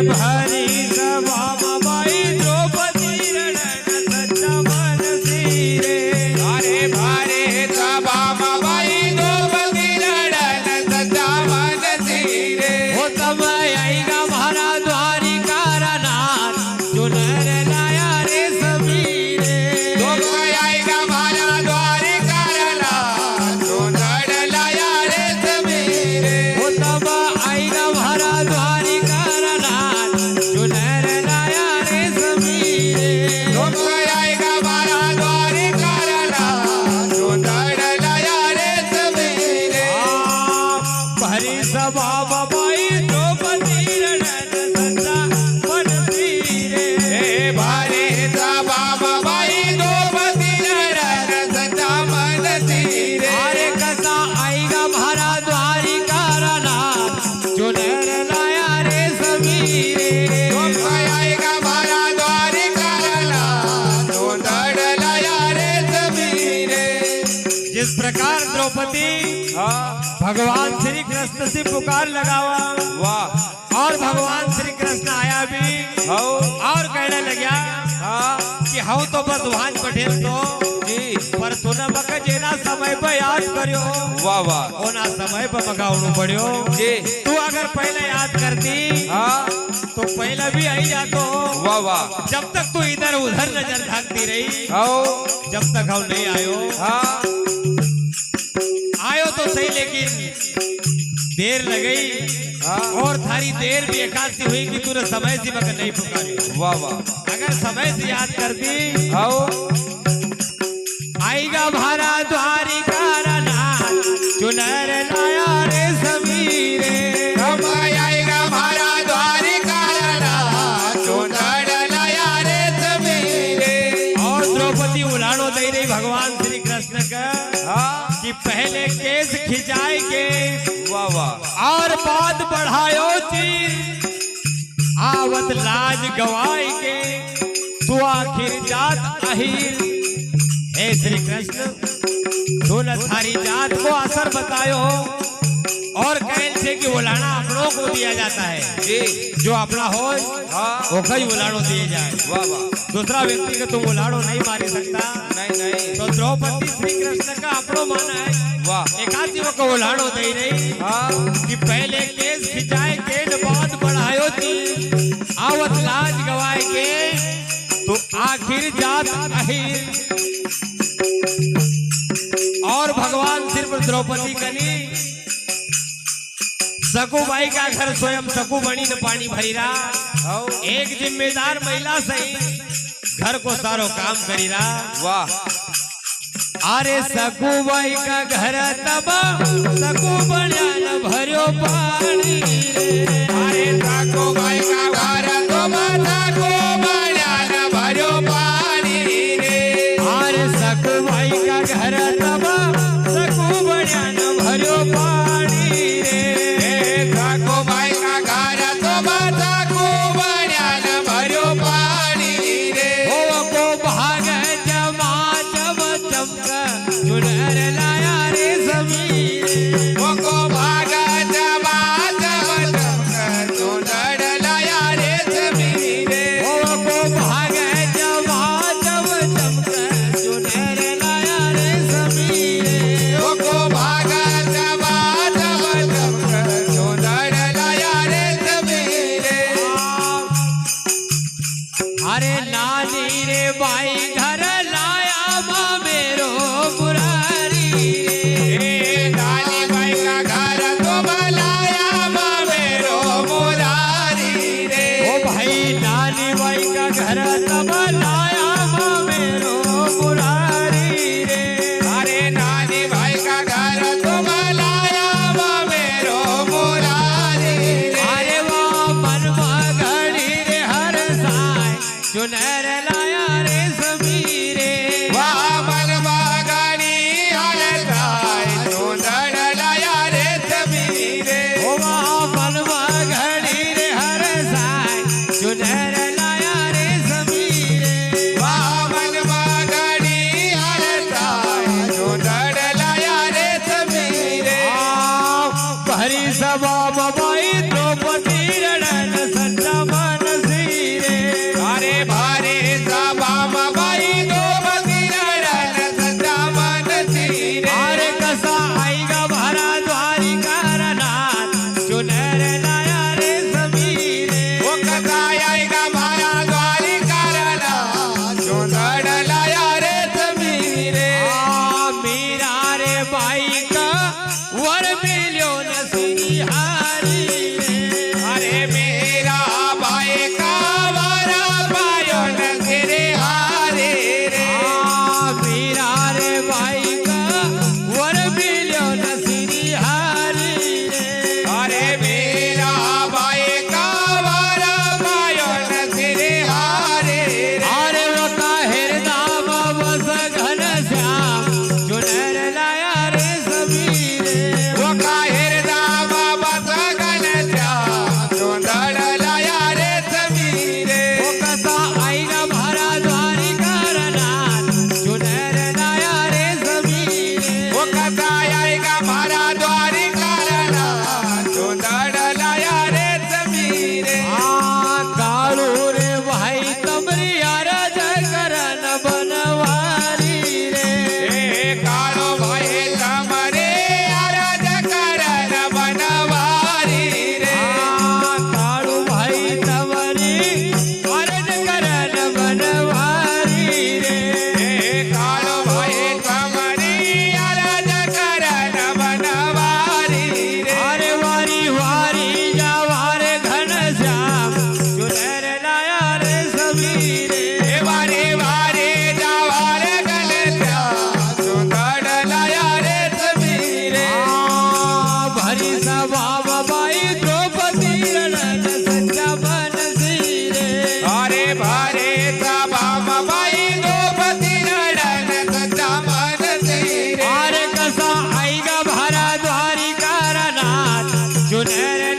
भारी सभा बाई द्रौपदी रडत सच्चा मनसी रे अरे भारे सभा बाई द्रौपदी रडत सच्चा मनसी रे हो तब आईगा भारा द्वारिका नाथ चुनर लाया रे समीरे तुम आएगा भारा द्वारिका नाथ चुनर लाया रे समीरे हो तब आईगा भारा द्वारिका नाथ चुनर लाया रे समीरे तुम आएगा भारा द्वारिका नाथ चुनर लाया रे समीरे भरी सभा बाई द्रौपदी रडत सच्चा मनसी रे हे भारे सभा बाई द्रौपदी रडत सच्चा मनसी रे अरे कसा आईगा भारा द्वारिका नाथ चुनर लाया रे समीरे तुम आएगा भारा द्वारिका नाथ चुनर लाया रे समीरे जिस प्रकार द्रौपदी हाँ भगवान श्री कृष्ण से पुकार लगावा वाह और भगवान श्री कृष्ण आया भी हो और कहने लग्या हाँ कि हम तो बस भान पटेल तो जी पर तूने मक जेना समय पर याद करियो वाह वाह ओना समय पर मगावनु पड़ियो जी तू अगर पहले याद करती हाँ तो पहले भी आई जातो वाह वाह जब तक तू इधर उधर नजर झांकती रही हो जब तक हम नहीं आयो हाँ आयो तो सही लेकिन देर लगई हाँ और थारी देर भी एकासी हुई कि तूने समय से मगर नहीं पुकारी वाह वाह अगर समय से याद करती हो आईगा भारा द्वारिका नाथ चुनर लाया रे समीरे हम आएगा भारा द्वारिका नाथ चुनर लाया रे समीरे और द्रौपदी उलाड़ो दे रही भगवान श्री कृष्ण का हाँ कि पहले केस खिंचाए के वाह वाह और बाद बढ़ायो चीर आवत लाज गवाए के तू आखिर जात अहीर हे श्री कृष्ण तू न थारी जात को असर बतायो और कहल से कि उलाना अपनों को दिया जाता है जी जो अपना हो हाँ वो कई उलाड़ो दिए जाए वाह वाह दूसरा व्यक्ति को तुम उलाड़ो नहीं मार सकता नहीं नहीं तो द्रौपदी श्री कृष्ण का अपनो माना है वाह एकासी को उलाड़ो दे रही हाँ कि पहले केस खिंचाए के न बाद बढ़ायो थी आवत लाज गवाए के तो आखिर जात अहीर और भगवान सिर्फ द्रौपदी कली सकुबाई का घर स्वयं सकु बनी न पानी भरी रहा हो एक जिम्मेदार महिला सही घर को सारो काम करी रहा वाह अरे सकुबाई का घर तबा सकु बना न भरियो पानी रे अरे साको भाई का घर तो साको बना भरो पानी रे अरे सकुबाई का घर तबा सकु बना न भरियो पानी रे साको भाई का घर तो साको बना भरो पानी रे हो को भाग जमा जब चमक चुनर लाया रे समीरे वो को भागा जमा जब चमक चुनर लाया रे समीरे हो को भाग जमा जब चमक चुनर लाया रे समीरे वो को भागा जमा जब चमक चुनर लाया रे समीरे अरे नानी रे बाई घर लाया माँ मेरो मुरारी रे नानी भाई का घर तो बनाया मेरो मुरारी रे ओ भाई नानी बाई का घर तब लाया माँ मेरो मुरारी रे अरे नानी भाई का घर तो बनाया मेरो मुरारी रे अरे वो मन घड़ी रे हर साय चुनर लाया रे समीरे वाह मन बागानी हर गाय चुनर लाया रे समीरे ओ मन घड़ी रे हर साय चुनर लाया रे समीरे मेरे